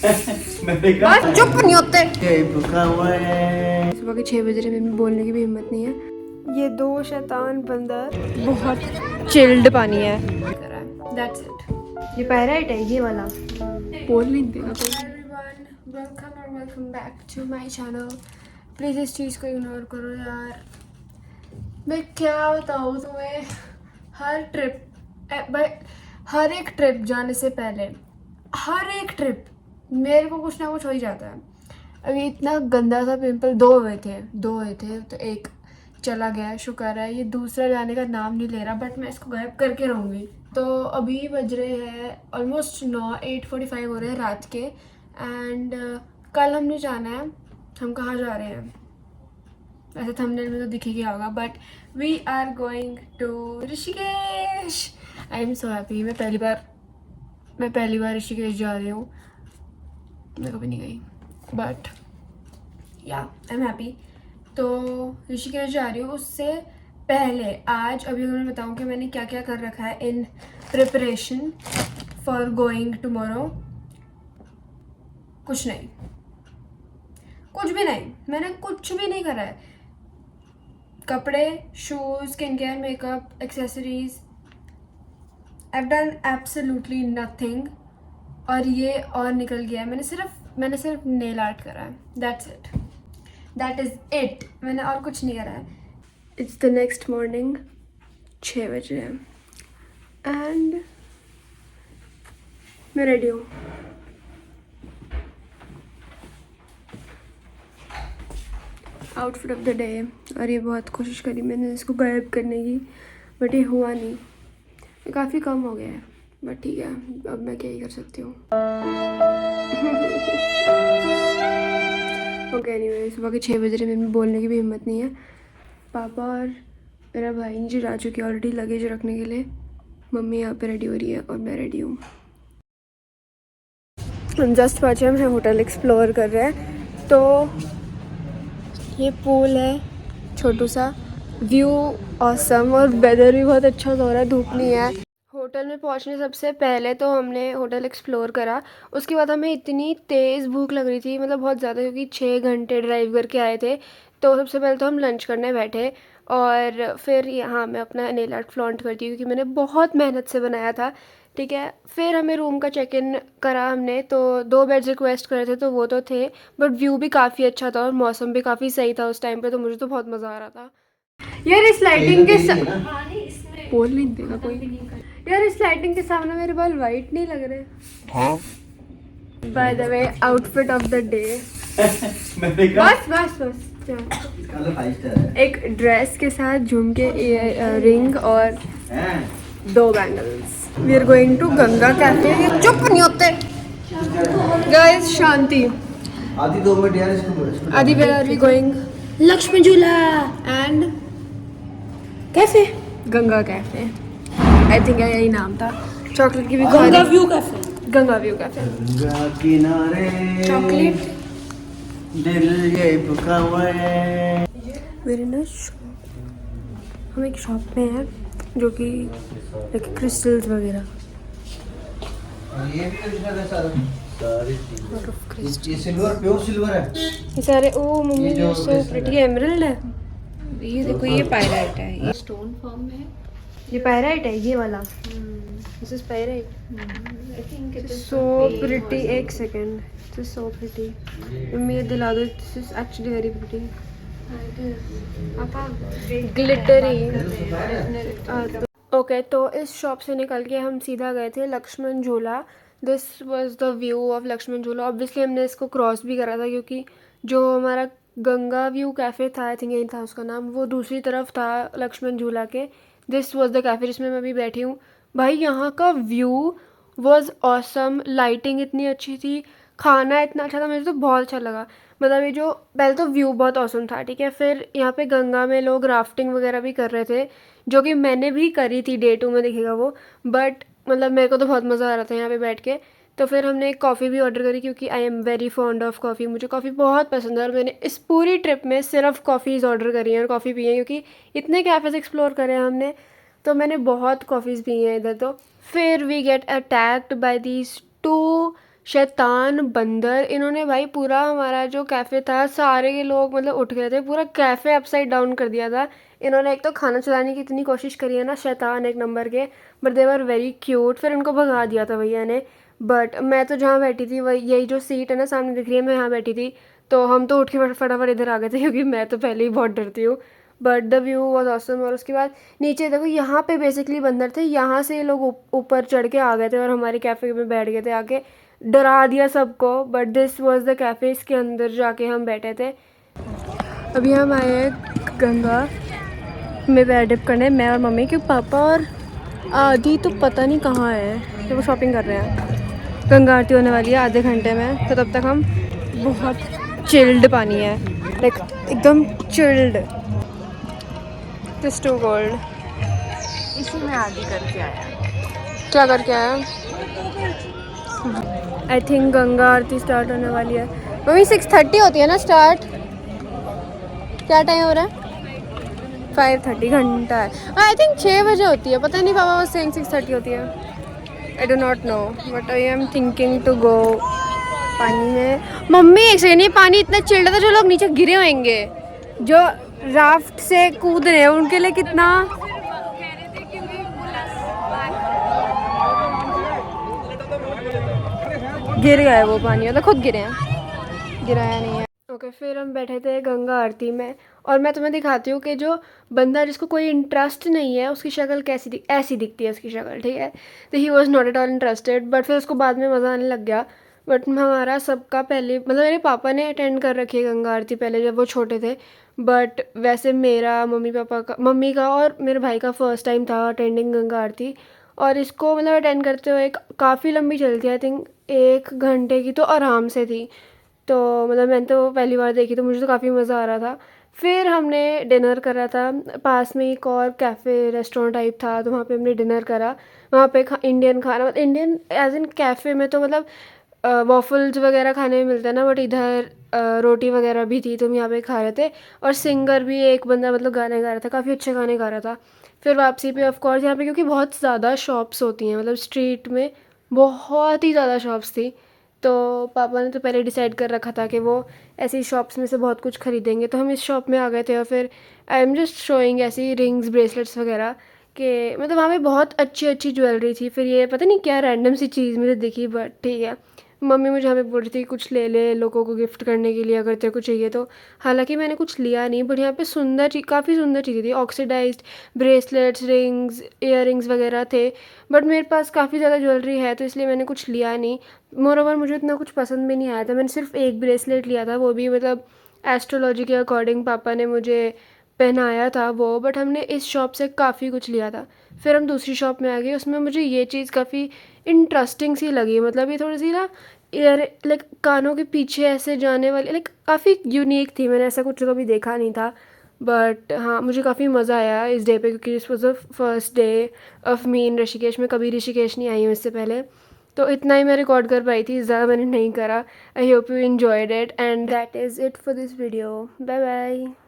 बस चुप नहीं होते। सुबह के 6 बज रहे, मेरे बोलने की भी हिम्मत नहीं है। ये दो शैतान बंदर बहुत चिल्ड पानी है। That's it. ये पैराइट है ये वाला, बोल नहीं देगा कोई। Welcome back to my channel. Please इस चीज़ को इग्नोर करो यार। मैं क्या बताऊँ तुम्हें, हर एक ट्रिप जाने से पहले, हर एक ट्रिप मेरे को कुछ ना कुछ हो ही जाता है। अभी इतना गंदा सा पिंपल दो हुए थे तो एक चला गया, शुक्र है। ये दूसरा जाने का नाम नहीं ले रहा, बट मैं इसको गायब करके रहूँगी। तो अभी बज रहे हैं ऑलमोस्ट 8:45 हो रहे हैं रात के। एंड कल हमने जाना है। हम कहाँ जा रहे हैं वैसे थंबनेल में तो दिख ही गया होगा, but we are going to Rishikesh. I am so happy. मैं पहली बार ऋषिकेश जा रही हूँ। मैं कभी नहीं गई, बट या आई एम हैप्पी। तो ऋषिकेश जा रही हूँ। उससे पहले आज अभी मैं बताऊँ कि मैंने क्या क्या कर रखा है in preparation for going tomorrow. कुछ भी नहीं, मैंने कुछ भी नहीं करा है। कपड़े, shoes, skin care, makeup, accessories, I done absolutely nothing. और ये और निकल गया है। मैंने सिर्फ नेल आर्ट करा है। That's it, that is it. मैंने और कुछ नहीं करा है। इट्स द नेक्स्ट मॉर्निंग, 6 बज रहे हैं एंड मैं रेडी हूँ। Outfit of the day. और ये बहुत कोशिश करी मैंने इसको गायब करने की, बट ये हुआ नहीं। ये काफ़ी कम हो गया है, बट ठीक है, अब मैं क्या ही कर सकती हूँ। ओके एनीवे, सुबह के 6 बज रहे, मेरे में बोलने की भी हिम्मत नहीं है। पापा और मेरा भाई नीचे जा चुके ऑलरेडी लगेज रखने के लिए। मम्मी यहाँ पे रेडी हो रही है और मैं रेडी हूँ। हम जस्ट पहुँचे, हम होटल एक्सप्लोर कर रहे हैं। तो ये पूल है छोटू सा, व्यू ऑसम, और वेदर भी बहुत अच्छा हो रहा है, धूप नहीं है। होटल में पहुंचने सबसे पहले तो हमने होटल एक्सप्लोर करा। उसके बाद हमें इतनी तेज़ भूख लग रही थी, मतलब बहुत ज़्यादा, क्योंकि 6 घंटे ड्राइव करके आए थे। तो सबसे पहले तो हम लंच करने बैठे और फिर यहाँ मैं अपना नेल आर्ट फ्लॉन्ट करती हूँ, क्योंकि मैंने बहुत मेहनत से बनाया था। ठीक है, फिर हमें रूम का चेक इन करा हमने। तो 2 बेड्स रिक्वेस्ट करे थे, तो वो तो थे, बट व्यू भी काफ़ी अच्छा था और मौसम भी काफ़ी सही था उस टाइम पे। तो मुझे तो बहुत मज़ा आ रहा था यार। इस लाइटिंग के बोल नहीं देगा कोई यार। इस लाइटिंग के सामने मेरे बाल वाइट नहीं लग रहे। By the way, outfit of the day. बस एक ड्रेस के साथ झुमके, रिंग और 2 bangles. We are going to Ganga cafe. चुप नहीं होते गाइस, शांति। आदि 2 मिनट यार, इसको आदि where are we going? Laxman Jhula and cafe, Ganga cafe. I think यही नाम था। चॉकलेट की भी गंगा व्यू कैफे, गंगा किनारे चॉकलेट दिल ये मेरे ना हम एक शॉप में है जो कि क्रिस्टल्स वगैरह। ये सिल्वर, प्योर सिल्वर है ये सारे। ओ मम्मी, ये सो प्रिटी। एमरल्ड है ये, देखो ये पायराइट है, ये स्टोन फॉर्म में है। ये पायराइट है ये वाला, this is pyrite. I think it is so pretty. एक second, this is so pretty. Mummy ये दिला दो, this is actually very pretty. Glittery. Okay, तो इस शॉप से निकल के हम सीधा गए थे Lakshman Jhula. This was the view of Lakshman Jhula. Obviously हमने इसको क्रॉस भी करा था, क्योंकि जो हमारा गंगा व्यू कैफ़े था, आई थिंक यही था उसका नाम, वो दूसरी तरफ था लक्ष्मण झूला के। दिस वॉज द कैफ़े जिसमें मैं अभी बैठी हूँ। भाई यहाँ का व्यू वॉज ऑसम, लाइटिंग इतनी अच्छी थी, खाना इतना अच्छा था, मुझे तो बहुत अच्छा लगा। मतलब ये जो पहले तो व्यू बहुत ऑसम था, ठीक है। फिर यहाँ पे गंगा में लोग राफ्टिंग वगैरह भी कर रहे थे, जो कि मैंने भी करी थी, डे 2 में दिखेगा वो। बट मतलब मेरे को तो बहुत मज़ा आ रहा था यहाँ पे बैठ के। तो फिर हमने एक कॉफ़ी भी ऑर्डर करी, क्योंकि I am very fond of coffee. मुझे कॉफ़ी बहुत पसंद है और मैंने इस पूरी ट्रिप में सिर्फ कॉफ़ीज़ ऑर्डर करी हैं और कॉफ़ी पी है, क्योंकि इतने कैफ़ेज़ एक्सप्लोर करे हैं हमने, तो मैंने बहुत कॉफ़ीज़ पी हैं इधर। तो फिर we get attacked by these 2 शैतान बंदर, इन्होंने भाई पूरा हमारा जो कैफ़े था सारे के लोग मतलब उठ गए थे, पूरा कैफ़े अपसाइड डाउन कर दिया था इन्होंने। एक तो खाना चलाने की इतनी कोशिश करी है ना, शैतान एक नंबर के, but they were very cute. फिर उनको भगा दिया था भैया ने। बट मैं तो जहाँ बैठी थी वही, यही जो सीट है ना सामने दिख रही है, मैं यहाँ बैठी थी। तो हम तो उठ के फटाफट इधर आ गए थे क्योंकि मैं तो पहले ही बहुत डरती हूँ। But the view was awesome. और उसके बाद नीचे देखो, यहाँ पे बेसिकली बंदर थे, यहाँ से ये लोग ऊपर चढ़ के आ गए थे और हमारे कैफ़े में बैठ गए थे आके, डरा दिया सबको। But this was the cafe, इसके अंदर जाके हम बैठे थे। अभी हम आए हैं गंगा में पैर डिप करने, मैं और मम्मी, क्योंकि पापा और आदि तो पता नहीं कहाँ है, तो वो शॉपिंग कर रहे हैं। गंगा आरती होने वाली है आधे घंटे में, तो तब तक हम, बहुत चिल्ड पानी है, लाइक एकदम चिल्ड। This to cold. इसी में आदि करके आया। क्या करके आया? I think Ganga Aarti start होने वाली है। मम्मी 6:30 होती है ना स्टार्ट? क्या टाइम हो रहा है? 5:30, घंटा है। आई थिंक 6 बजे होती है, पता नहीं, पापा बस सेइंग 6:30 होती है। I do not know, but I am thinking to go पानी में। मम्मी एक सेकंड, ये पानी इतना चिल्ड था, जो लोग नीचे गिरे होंगे, जो राफ्ट से कूद रहे हैं, उनके लिए कितना गिर गया है वो पानी, मतलब खुद गिरे हैं, गिराया नहीं है। ओके, फिर हम बैठे थे गंगा आरती में, और मैं तुम्हें दिखाती हूँ कि जो बंदा जिसको कोई इंटरेस्ट नहीं है उसकी शक्ल कैसी ऐसी दिखती है उसकी शक्ल, ठीक है। तो he was not at all interested, but फिर उसको बाद में मज़ा आने लग गया। बट हमारा सबका पहले, मतलब मेरे पापा ने अटेंड कर रखी है गंगा आरती पहले जब वो छोटे थे। बट वैसे मेरा, मम्मी का और मेरे भाई का फर्स्ट टाइम था अटेंडिंग गंगा आरती। और इसको मतलब अटेंड करते हुए काफ़ी लंबी चली थी, आई थिंक 1 घंटे की तो आराम से थी। तो मतलब मैंने तो पहली बार देखी, तो मुझे तो काफ़ी मज़ा आ रहा था। फिर हमने डिनर करा था, पास में एक और कैफ़े रेस्टोरेंट टाइप था, तो वहाँ पे हमने डिनर करा। वहाँ पे इंडियन खाना, मतलब इंडियन एज इन कैफ़े में तो मतलब वॉफल्स वगैरह खाने में मिलता है ना, बट इधर रोटी वगैरह भी थी, तो हम यहाँ पे खा रहे थे। और सिंगर भी एक बंदा मतलब गाने गा रहा था, काफ़ी अच्छे गाने गा रहा था। फिर वापसी पे ऑफ कोर्स यहाँ पे, क्योंकि बहुत ज़्यादा शॉप्स होती हैं, मतलब स्ट्रीट में बहुत ही ज़्यादा शॉप्स थी, तो पापा ने तो पहले डिसाइड कर रखा था कि वो ऐसी शॉप्स में से बहुत कुछ खरीदेंगे। तो हम इस शॉप में आ गए थे, और फिर आई एम जस्ट शोइंग ऐसी रिंग्स ब्रेसलेट्स वगैरह कि मतलब वहाँ पे बहुत अच्छी अच्छी ज्वेलरी थी। फिर ये पता नहीं क्या रैंडम सी चीज़ मुझे दिखी, बट ठीक है। मम्मी मुझे यहाँ पे बोल रही थी कुछ ले ले लोगों को गिफ्ट करने के लिए अगर तेरे को चाहिए तो। हालांकि मैंने कुछ लिया नहीं, बट यहाँ पे सुंदर चीज़, काफ़ी सुंदर चीज़ें थी, ऑक्सीडाइज्ड ब्रेसलेट्स, रिंग्स, इयररिंग्स वगैरह थे। बट मेरे पास काफ़ी ज़्यादा ज्वेलरी है, तो इसलिए मैंने कुछ लिया नहीं। मोरोवर मुझे इतना कुछ पसंद भी नहीं आया था, मैंने सिर्फ एक ब्रेसलेट लिया था, वो भी मतलब एस्ट्रोलॉजी के अकॉर्डिंग पापा ने मुझे पहनाया था वो। बट हमने इस शॉप से काफ़ी कुछ लिया था। फिर हम दूसरी शॉप में आ गए, उसमें मुझे ये चीज़ काफ़ी इंटरेस्टिंग सी लगी, मतलब ये थोड़ी सी ना ईयर, लाइक कानों के पीछे ऐसे जाने वाली, लाइक काफ़ी यूनिक थी, मैंने ऐसा कुछ कभी देखा नहीं था। बट हाँ, मुझे काफ़ी मज़ा आया इस डे पे, क्योंकि this was the first day of me in Rishikesh. में कभी ऋषिकेश नहीं आई हूँ इससे पहले, तो इतना ही मैं रिकॉर्ड कर पाई थी, ज़्यादा मैंने नहीं करा। I hope you enjoyed it, and that is it for this video. Bye bye.